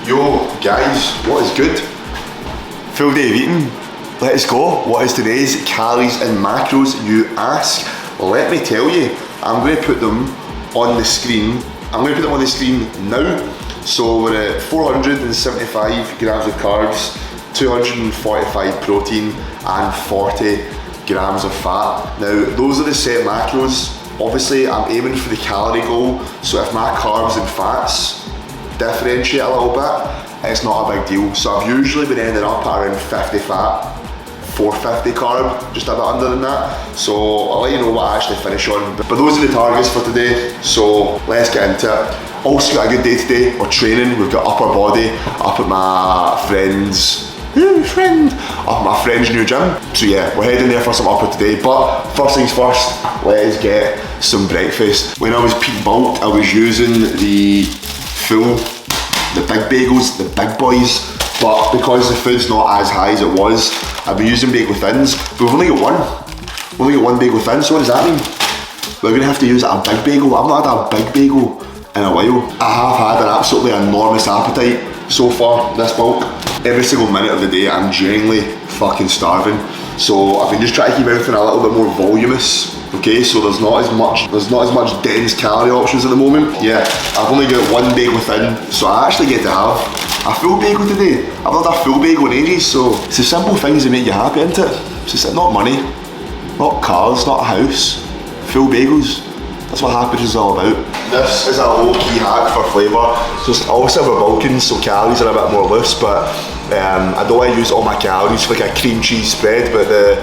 Yo guys, what is good? Full day of eating. Let's go. What is today's calories and macros, you ask? Well, let me tell you, I'm going to put them on the screen. I'm going to put them on the screen now. So we're at 475 grams of carbs, 245 protein and 40 grams of fat. Now those are the set macros. Obviously I'm aiming for the calorie goal, so if my carbs and fats differentiate a little bit, it's not a big deal. So I've usually been ending up at around 50 fat, 450 carb, just a bit under than that. So I'll let you know what I actually finish on. But those are the targets for today, so let's get into it. Also got a good day today. We're training, we've got upper body up at my friend's new gym. So yeah, we're heading there for some upper today. But first things first, let's get some breakfast. When I was peak bulked, I was using the big bagels, the big boys, but because the food's not as high as it was, I've been using bagel thins, but we've only got one bagel thin, so what does that mean? We're gonna have to use a big bagel. I've not had a big bagel in a while. I have had an absolutely enormous appetite so far this bulk. Every single minute of the day I'm genuinely fucking starving, so I've been just trying to keep everything a little bit more voluminous. Okay, so there's not as much dense calorie options at the moment. Yeah, I've only got one bagel thin, so I actually get to have a full bagel today. I've not had a full bagel in ages, so it's the simple things that make you happy, isn't it? It's just not money, not cars, not a house, full bagels. That's what happiness is all about. This is a low-key hack for flavour. Just obviously we're bulking, so calories are a bit more loose, but I don't want to use all my calories for like a cream cheese spread, but the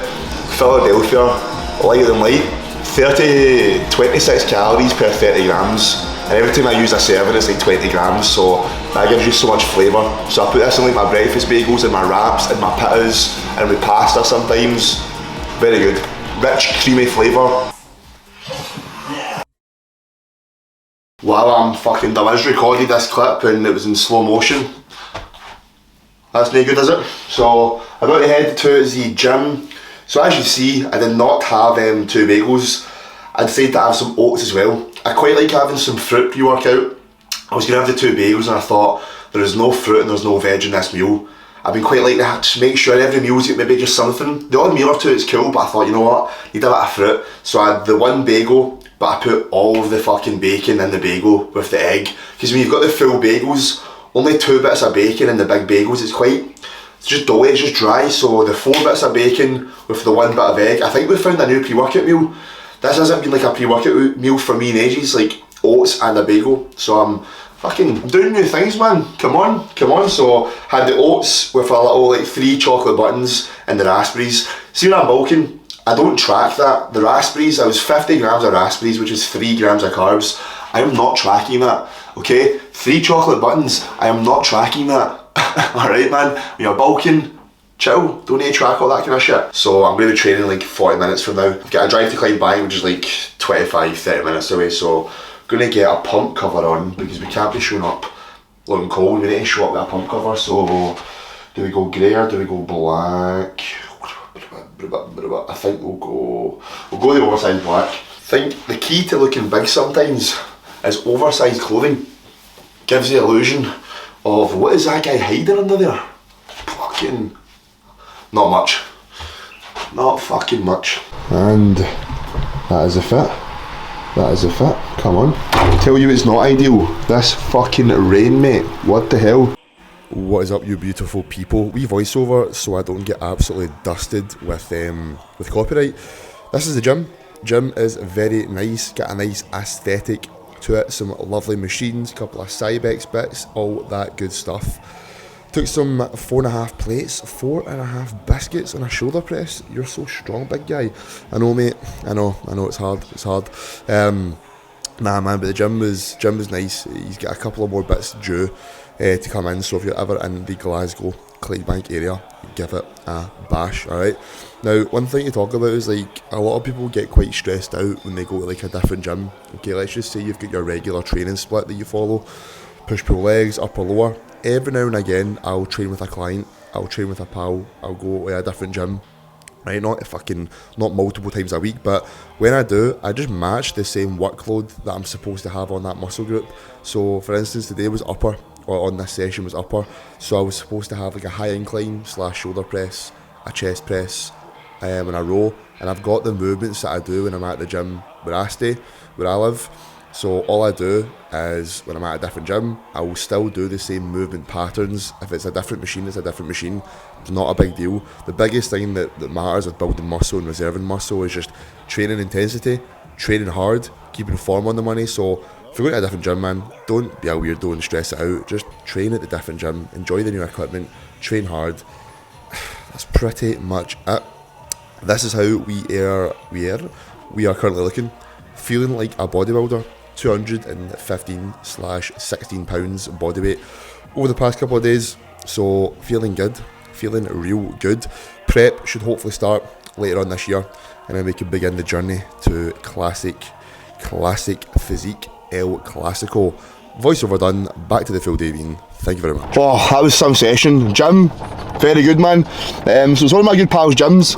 Philadelphia, lighter than light, 26 calories per 30 grams, and every time I use a serving it's like 20 grams, so that gives you so much flavour. So I put this in like my breakfast bagels and my wraps and my pittas and with pasta sometimes. Very good, rich creamy flavour. While I'm fucking done, I just recorded this clip and it was in slow motion. That's no good, is it? So I'm about to head to the gym. So as you see, I did not have two bagels. I decided to have some oats as well. I quite like having some fruit pre-workout. I was going to have the two bagels and I thought, there is no fruit and there's no veg in this meal. I've been quite like to make sure every meal's got maybe just something. The odd meal or two is cool, but I thought, you know what, need a bit of fruit. So I had the one bagel, but I put all of the fucking bacon in the bagel with the egg. Because when you've got the full bagels, only 2 bits of bacon in the big bagels, it's just doughy, it's just dry. So the 4 bits of bacon with the 1 bit of egg. I think we found a new pre-workout meal. This hasn't been like a pre-workout meal for me in ages, like oats and a bagel. So I'm fucking doing new things, man. Come on. So had the oats with a little like 3 chocolate buttons and the raspberries. See when I'm bulking, I don't track that. The raspberries, I was 50 grams of raspberries, which is 3 grams of carbs. I am not tracking that, okay? 3 chocolate buttons, I am not tracking that. Alright, man, when you're bulking, chill, don't need to track all that kind of shit. So I'm going to be training like 40 minutes from now. I've got a drive to Clydebank, which is like 25-30 minutes away, so I'm going to get a pump cover on because we can't be showing up looking cold. We need to show up with a pump cover, so do we go grey or do we go black? I think we'll go the oversized black. I think the key to looking big sometimes is oversized clothing. Gives the illusion of what is that guy hiding under there? Fucking not much. Not fucking much. And that is a fit. Come on. I tell you it's not ideal. This fucking rain, mate. What the hell? What is up, you beautiful people? We voiceover so I don't get absolutely dusted with copyright. This is the gym. Gym is very nice, got a nice aesthetic to it, some lovely machines, a couple of Cybex bits, all that good stuff. Took some 4.5 plates, 4.5 biscuits and a shoulder press. You're so strong, big guy. I know, mate. I know. It's hard. Nah, man. But the gym was nice. He's got a couple of more bits due to come in. So if you're ever in the Glasgow Clydebank area, give it a bash. All right. Now, one thing to talk about is like a lot of people get quite stressed out when they go to like a different gym. Okay, let's just say you've got your regular training split that you follow: push, pull legs, upper, lower. Every now and again, I'll train with a client, I'll train with a pal, I'll go to a different gym, right? Not multiple times a week, but when I do, I just match the same workload that I'm supposed to have on that muscle group. So for instance, today was upper, or on this session was upper. So I was supposed to have like a high incline / shoulder press, a chest press, and a row. And I've got the movements that I do when I'm at the gym where I stay, where I live. So all I do is when I'm at a different gym, I will still do the same movement patterns. If it's a different machine, it's a different machine. It's not a big deal. The biggest thing that matters with building muscle and reserving muscle is just training intensity, training hard, keeping form on the money. So if you're going to a different gym, man, don't be a weirdo and stress it out. Just train at the different gym, enjoy the new equipment, train hard. That's pretty much it. This is how we are currently looking. Feeling like a bodybuilder. 215/16 pounds body weight over the past couple of days, so feeling good, feeling real good. Prep should hopefully start later on this year, and then we can begin the journey to classic physique El Clasico. Voiceover done, back to the field, Davine. Thank you very much. Oh, that was some session. Gym, very good, man. So it's one of my good pals' gyms.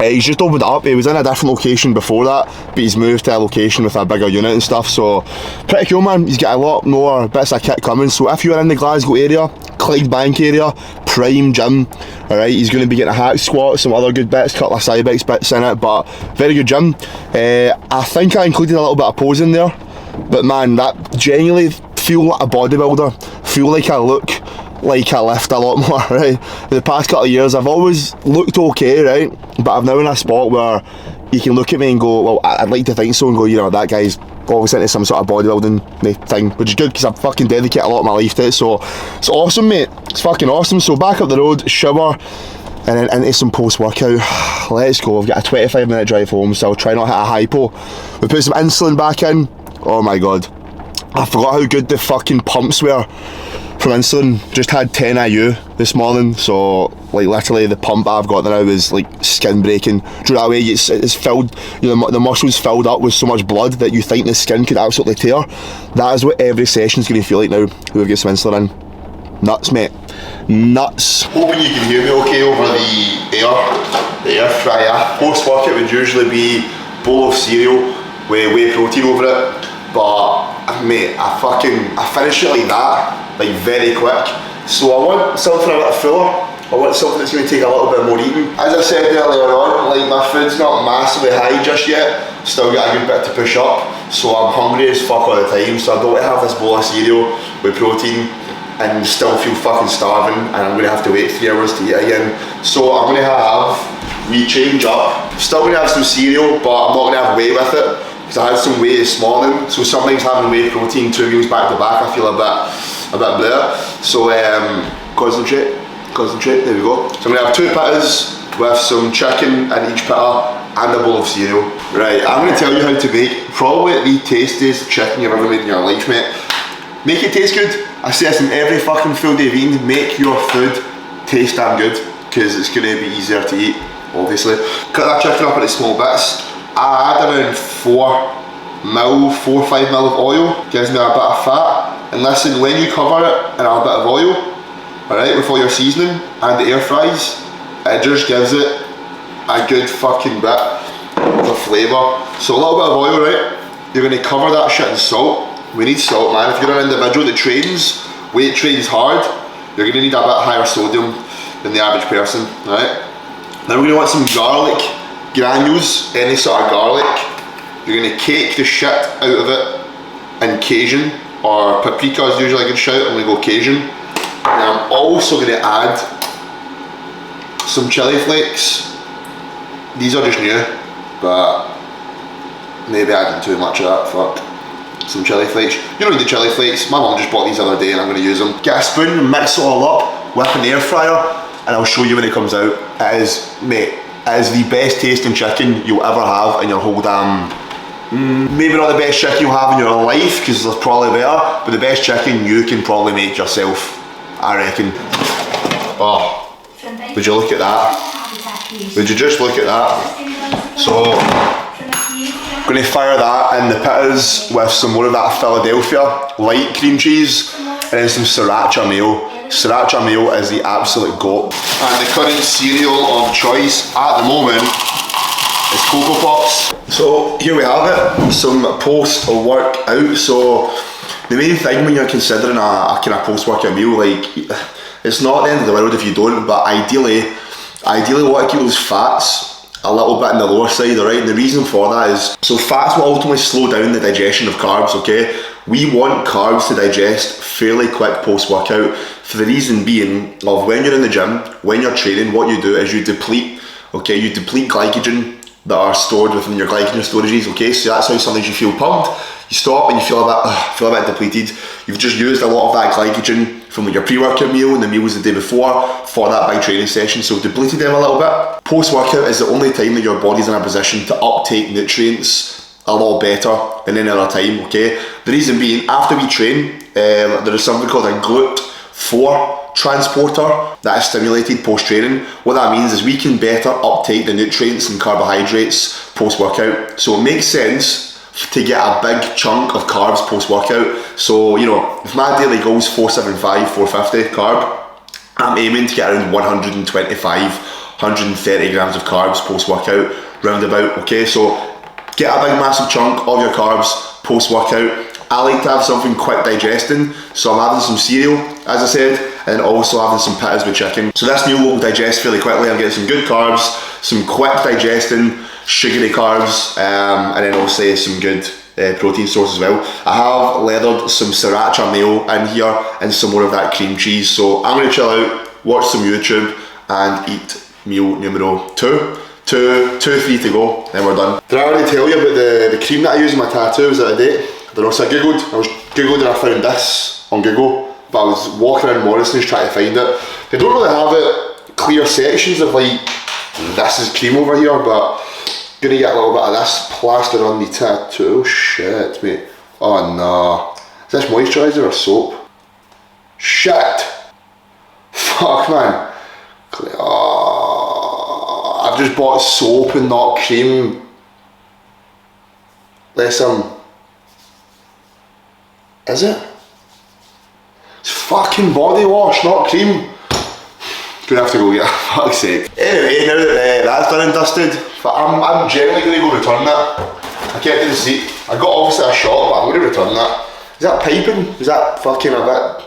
He's just opened it up. He was in a different location before that, but he's moved to a location with a bigger unit and stuff, so pretty cool, man. He's got a lot more bits of kit coming, so if you're in the Glasgow area, Clydebank area, prime gym, alright. He's going to be getting a hack squat, some other good bits, couple of Cybex bits in it, but very good gym. I think I included a little bit of pose in there, but man, that genuinely feel like a bodybuilder, feel like I look like I lift a lot more, right? In the past couple of years, I've always looked okay, right? But I'm now in a spot where you can look at me and go, well, I'd like to think so, and go, you know, that guy's obviously into some sort of bodybuilding thing, which is good because I fucking dedicate a lot of my life to it, so it's awesome, mate. It's fucking awesome. So back up the road, shower, and then into some post-workout. Let's go. I've got a 25-minute drive home, so I'll try not to hit a hypo. We put some insulin back in. Oh my god. I forgot how good the fucking pumps were from insulin. Just had 10 IU this morning, so like literally the pump I've got now is like skin breaking. Do that way it's filled, you know, the muscles filled up with so much blood that you think the skin could absolutely tear. That is what every session's going to feel like now. We've got some insulin in. Nuts, mate. Nuts. Hoping you can hear me okay over the air fryer. Post workout would usually be bowl of cereal with whey protein over it, but mate, I finish it like that, like very quick. So I want something a bit fuller. I want something that's going to take a little bit more eating. As I said earlier on, like my food's not massively high just yet. Still got a good bit to push up. So I'm hungry as fuck all the time. So I don't want to have this bowl of cereal with protein and still feel fucking starving, and I'm going to have to wait 3 hours to eat again. So I'm going to we change up. Still going to have some cereal, but I'm not going to have whey with it, because I had some whey this morning. So sometimes having whey protein 2 meals back to back, I feel a bit blur. So concentrate, there we go. So I'm going to have 2 pittas with some chicken in each pitta and a bowl of cereal. Right, I'm going to tell you how to make probably the tastiest chicken you've ever made in your life, mate. Make it taste good. I say this in every fucking full Davine, make your food taste damn good, because it's going to be easier to eat, obviously. Cut that chicken up into small bits. I add around 4 or 5 mil of oil, gives me a bit of fat. And listen, when you cover it in a bit of oil, alright, with all your seasoning and the air fries, it just gives it a good fucking bit of flavour. So a little bit of oil, right? You're going to cover that shit in salt. We need salt, man. If you're an individual that weight trains hard, you're going to need a bit higher sodium than the average person, right? Then we're going to want some garlic granules, any sort of garlic. You're going to cake the shit out of it in Cajun, or paprika is usually a good shout. I'm going to go Cajun. And I'm also going to add some chili flakes. These are just new, but maybe adding too much of that, fuck. Some chili flakes. You don't need the chili flakes. My mum just bought these the other day and I'm going to use them. Get a spoon, mix it all up, whip in the air fryer, and I'll show you when it comes out. It is, mate, it is the best tasting chicken you'll ever have in your whole damn... maybe not the best chicken you'll have in your life, because there's probably better, but the best chicken you can probably make yourself, I reckon. Oh, would you look at that? Would you just look at that? So, I'm going to fire that in the pittas with some more of that Philadelphia light cream cheese, and then some sriracha mayo. Sriracha mayo is the absolute goat. And the current cereal of choice at the moment is Cocoa Pops. So here we have it, some post work out. So the main thing when you're considering a kind of post-workout meal, like, it's not the end of the world if you don't, but ideally what to keep those fats a little bit on the lower side, alright? And the reason for that is, so fats will ultimately slow down the digestion of carbs, okay? We want carbs to digest fairly quick post-workout, for the reason being of when you're in the gym, when you're training, what you do is you deplete glycogen that are stored within your glycogen storages, okay? So that's how sometimes you feel pumped, you stop and you feel a bit depleted. You've just used a lot of that glycogen from your pre-workout meal and the meals the day before for that big training session, so depleted them a little bit. Post-workout is the only time that your body's in a position to uptake nutrients a lot better than any other time, okay? The reason being, after we train, there is something called a GLUT4 transporter that is stimulated post-training. What that means is we can better uptake the nutrients and carbohydrates post-workout. So it makes sense to get a big chunk of carbs post-workout. So, you know, if my daily goal is 475, 450 carb, I'm aiming to get around 125, 130 grams of carbs post-workout, roundabout, okay? So get a big massive chunk of your carbs post-workout. I like to have something quick digesting, so I'm having some cereal, as I said, and also having some pittas with chicken. So this meal will digest fairly quickly. I'm getting some good carbs, some quick digesting, sugary carbs, and then also some good protein source as well. I have leathered some sriracha mayo in here and some more of that cream cheese. So I'm going to chill out, watch some YouTube and eat meal numero 2. 3 to go, then we're done. Did I already tell you about the cream that I use in my tattoo? Was it a date? I don't know, so I was Googled and I found this on Google, but I was walking around Morrison's trying to find it. They don't really have it clear sections of like, this is cream over here, but gonna get a little bit of this plastered on the tattoo. Shit, mate. Oh no. Is this moisturiser or soap? Shit. Fuck, man. Oh, I've just bought soap and not cream. Is it? It's fucking body wash, not cream. Gonna have to go get it, for fuck's sake. Anyway, now that that's done and dusted, I'm generally going to go return that. I kept the receipt. I got obviously a shot, but I'm going to return that. Is that piping? Is that fucking a bit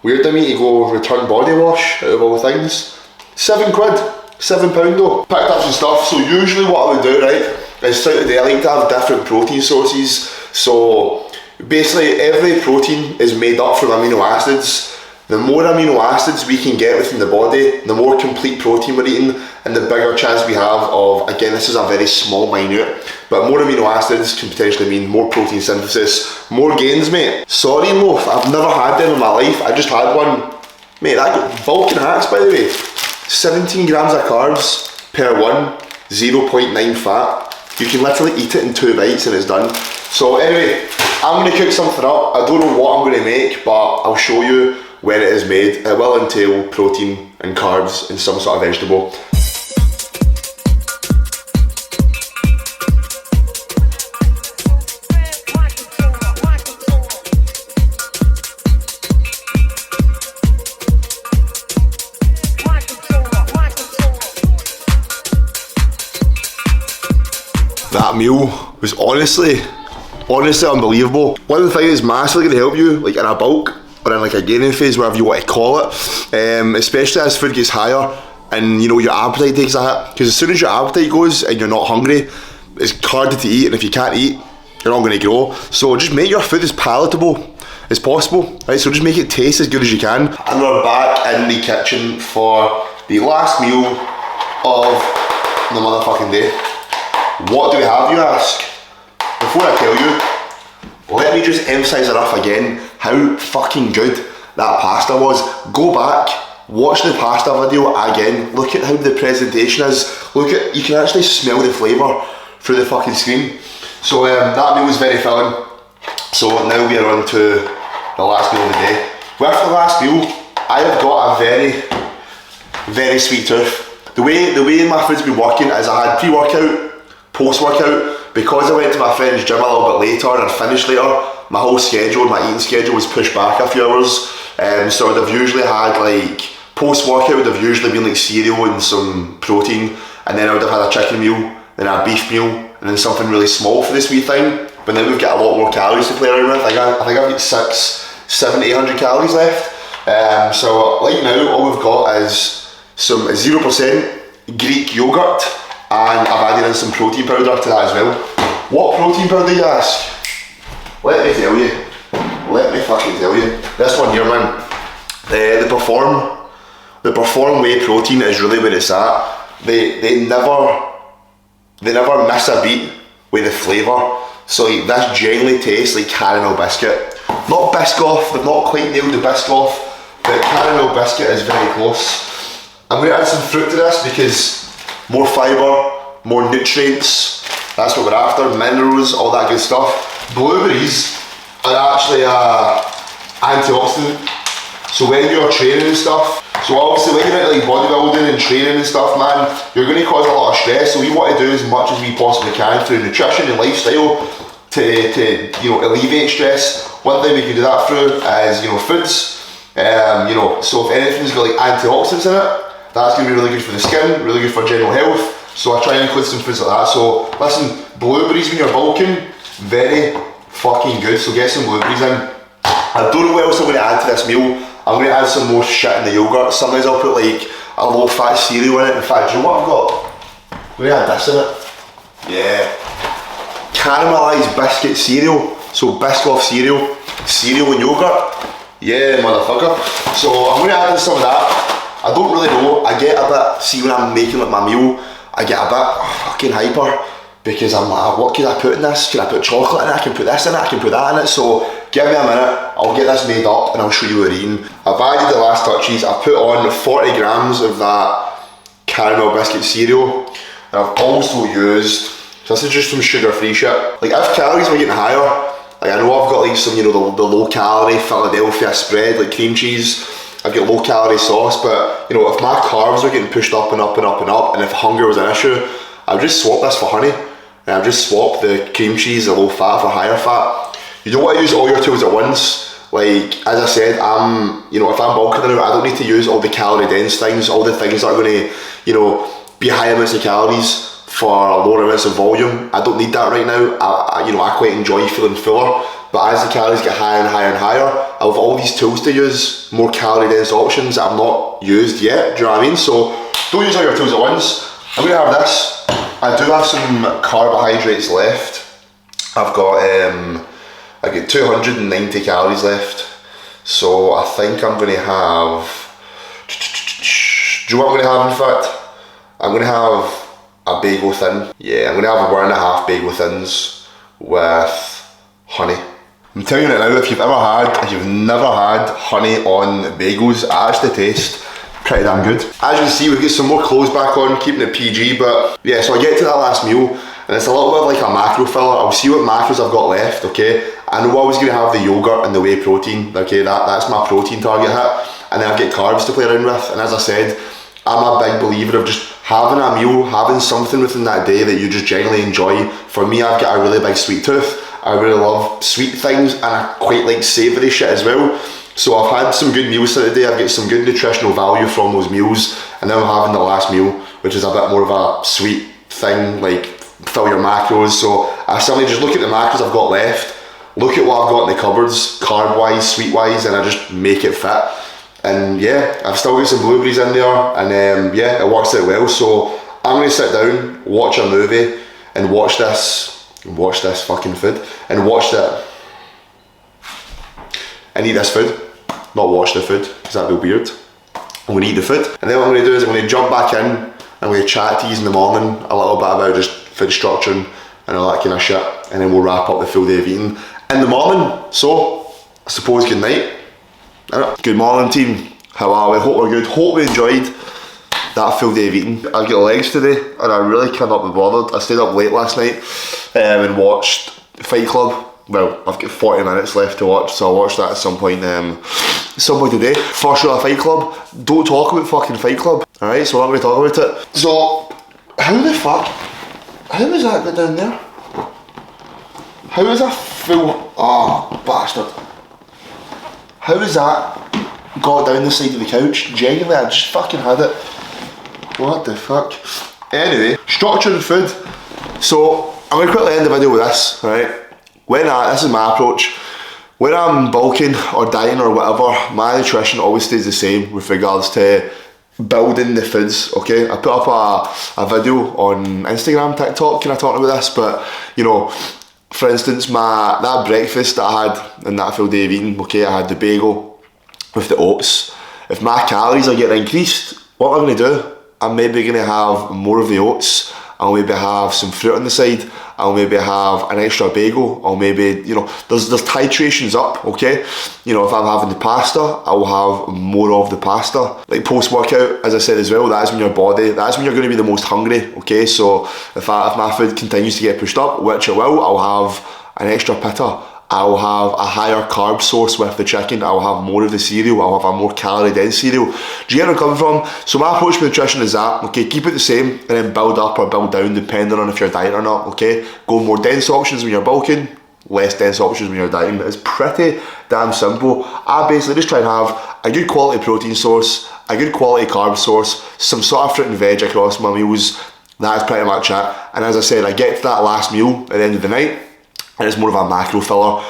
weird of me to go return body wash out of all things? £7, £7 though. Picked up some stuff, so usually what I would do, right, is throughout the day I like to have different protein sources. So basically every protein is made up from amino acids. The more amino acids we can get within the body, the more complete protein we're eating, and the bigger chance we have of, again, this is a very small minute, but more amino acids can potentially mean more protein synthesis, more gains, mate. Sorry, Loaf, I've never had them in my life. I just had one. Mate, that got Vulcan hats, by the way. 17 grams of carbs per one, 0.9 fat. You can literally eat it in 2 bites and it's done. So anyway, I'm going to cook something up. I don't know what I'm going to make, but I'll show you when it is made. It will entail protein and carbs and some sort of vegetable. That meal was honestly unbelievable. One thing is massively going to help you, like in a bulk or in like a gaining phase, whatever you want to call it, especially as food gets higher and you know your appetite takes a hit, because as soon as your appetite goes and you're not hungry, it's harder to eat, and if you can't eat, you're not going to grow. So just make your food as palatable as possible, right? So just make it taste as good as you can. And we're back in the kitchen for the last meal of the motherfucking day. What do we have, you ask? Before I tell you, let me just emphasise enough again how fucking good that pasta was. Go back, watch the pasta video again, look at how the presentation is, you can actually smell the flavour throug't the fucking screen. So that meal was very filling. So now we are on to the last meal of the day. With the last meal, I have got a very, very sweet tooth. The way my food's been working is I had pre-workout, post-workout, because I went to my friend's gym a little bit later and finished later, my whole schedule, my eating schedule was pushed back a few hours. So I'd have usually had like, post-workout would have usually been like cereal and some protein, and then I would have had a chicken meal, then a beef meal, and then something really small for this wee thing. but now we've got a lot more calories to play around with. I think I've got 800 calories left. So like now, all we've got is some 0% Greek yogurt, and I've added in some protein powder to that as well. What protein powder, you ask? Let me tell you. Let me fucking tell you. This one here, man. The Perform Whey protein is really where it's at. They never miss a beat with the flavour. So like, this genuinely tastes like caramel biscuit. Not Biscoff, they've not quite nailed the Biscoff, but caramel biscuit is very close. I'm going to add some fruit to this because more fibre, more nutrients, that's what we're after, minerals, all that good stuff. Blueberries are actually an antioxidant. So when you're training and stuff, so obviously when you're into like bodybuilding and training and stuff, man, you're going to cause a lot of stress. So we want to do as much as we possibly can through nutrition and lifestyle to you know, alleviate stress. One thing we can do that through is, you know, foods. You know, so if anything's got like antioxidants in it, that's going to be really good for the skin, really good for general health. So I try and include some foods like that. So listen, blueberries when you're bulking, very fucking good. So get some blueberries in. I don't know what else I'm going to add to this meal. I'm going to add some more shit in the yogurt. Sometimes I'll put like a low fat cereal in it. In fact, do you know what I've got? I'm going to add this in it. Yeah. Caramelised biscuit cereal. So Biscoff cereal and yogurt. Yeah, motherfucker. So I'm going to add in some of that. I don't really know. I get a bit, see when I'm making like my meal, I get a bit fucking hyper because I'm like, what can I put in this? Can I put chocolate in it? I can put this in it, I can put that in it. So give me a minute, I'll get this made up and I'll show you what we're eating. I've added the last touches. I've put on 40 grams of that caramel biscuit cereal, and I've also used, so this is just some sugar-free shit. Like if calories were getting higher, like I know I've got like some, you know, the low calorie Philadelphia spread, like cream cheese. I've got low calorie sauce, but you know, if my carbs are getting pushed up and up and up and up, and if hunger was an issue, I would just swap this for honey. And I've just swapped the cream cheese, the low fat, for higher fat. You don't want to use all your tools at once. Like, as I said, you know, if I'm bulking now, I don't need to use all the calorie dense things, all the things that are going to, you know, be high amounts of calories for lower amounts of volume. I don't need that right now. You know, I quite enjoy feeling fuller. But as the calories get higher and higher and higher, I have all these tools to use, more calorie dense options that I've not used yet, do you know what I mean? So don't use all your tools at once. I'm going to have this. I do have some carbohydrates left. I've got I get 290 calories left. So I think I'm going to have, do you know what I'm going to have in fact? I'm going to have a bagel thin. Yeah, I'm going to have 1.5 bagel thins with honey. I'm telling you right now, if you've never had honey on bagels, it actually tastes pretty damn good. As you can see, we've got some more clothes back on, keeping it PG, but yeah, so I get to that last meal, and it's a little bit like a macro filler. I'll see what macros I've got left, okay? I know I was going to have the yogurt and the whey protein, okay? That's my protein target hit, and then I've got carbs to play around with, and as I said, I'm a big believer of just having a meal, having something within that day that you just genuinely enjoy. For me, I've got a really big sweet tooth. I really love sweet things, and I quite like savoury shit as well. So I've had some good meals today. I've got some good nutritional value from those meals, and now I'm having the last meal, which is a bit more of a sweet thing, like fill your macros. So I suddenly just look at the macros I've got left, look at what I've got in the cupboards, carb wise, sweet wise, and I just make it fit. And yeah, I've still got some blueberries in there, and yeah, it works out well. So I'm going to sit down, watch a movie, and watch this fucking food, and watch that, and eat this food, not watch the food, because that'd be weird. I'm going to eat the food, and then what I'm going to do is I'm going to jump back in, and I'm going to chat to you in the morning a little bit about just food structuring and all that kind of shit, and then we'll wrap up the full day of eating in the morning. So I suppose good night. Good morning team, how are we? Hope we're good, hope we enjoyed that full day of eating. I've got legs today and I really cannot be bothered. I stayed up late last night and watched Fight Club. Well, I've got 40 minutes left to watch, so I'll watch that at some point today. First show of Fight Club. Don't talk about fucking Fight Club, alright? So I'm not going to talk about it. So, how was that go down there? How is a full, oh bastard. How is that got down the side of the couch? Genuinely, I just fucking had it. What the fuck? Anyway, structuring food. So I'm going to quickly end the video with this, right? This is my approach. When I'm bulking or dieting or whatever, my nutrition always stays the same with regards to building the foods, okay? I put up a video on Instagram, TikTok, kind of talking about this, but you know, for instance, that breakfast that I had in that full day of eating, okay, I had the bagel with the oats. If my calories are getting increased, what am I going to do? I'm maybe going to have more of the oats. I'll maybe have some fruit on the side. I'll maybe have an extra bagel. I'll maybe, you know, there's titrations up, okay? You know, if I'm having the pasta, I'll have more of the pasta. Like post-workout, as I said as well, that's when your body, that's when you're going to be the most hungry, okay? So if my food continues to get pushed up, which it will, I'll have an extra pitta. I'll have a higher carb source with the chicken. I'll have more of the cereal. I'll have a more calorie dense cereal. Do you get where I'm coming from? So my approach to nutrition is that, okay, keep it the same and then build up or build down depending on if you're dieting or not, okay? Go more dense options when you're bulking, less dense options when you're dieting. It's pretty damn simple. I basically just try and have a good quality protein source, a good quality carb source, some sort of fruit and veg across my meals. That's pretty much it. And as I said, I get to that last meal at the end of the night, and it's more of a macro filler.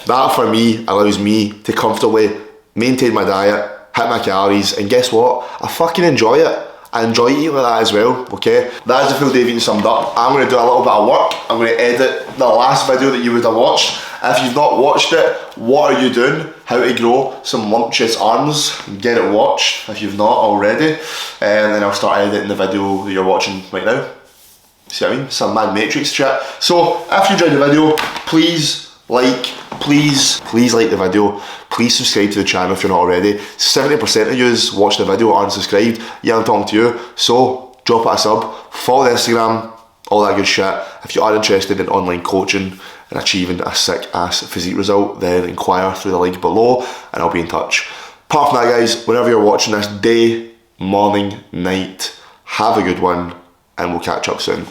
That for me allows me to comfortably maintain my diet, hit my calories, and guess what? I fucking enjoy it. I enjoy eating like that as well, okay? That is the full day of eating summed up. I'm going to do a little bit of work. I'm going to edit the last video that you would have watched. If you've not watched it, what are you doing? How to grow some lumptious arms. Get it watched if you've not already. And then I'll start editing the video that you're watching right now. See what I mean? Some mad matrix shit. So, if you enjoyed the video, please like the video. Please subscribe to the channel if you're not already. 70% of yous watch the video aren't subscribed. Yeah, I'm talking to you. So, drop it a sub, follow the Instagram, all that good shit. If you are interested in online coaching and achieving a sick ass physique result, then inquire through the link below and I'll be in touch. Apart from that, guys, whenever you're watching this, day, morning, night, have a good one and we'll catch up soon.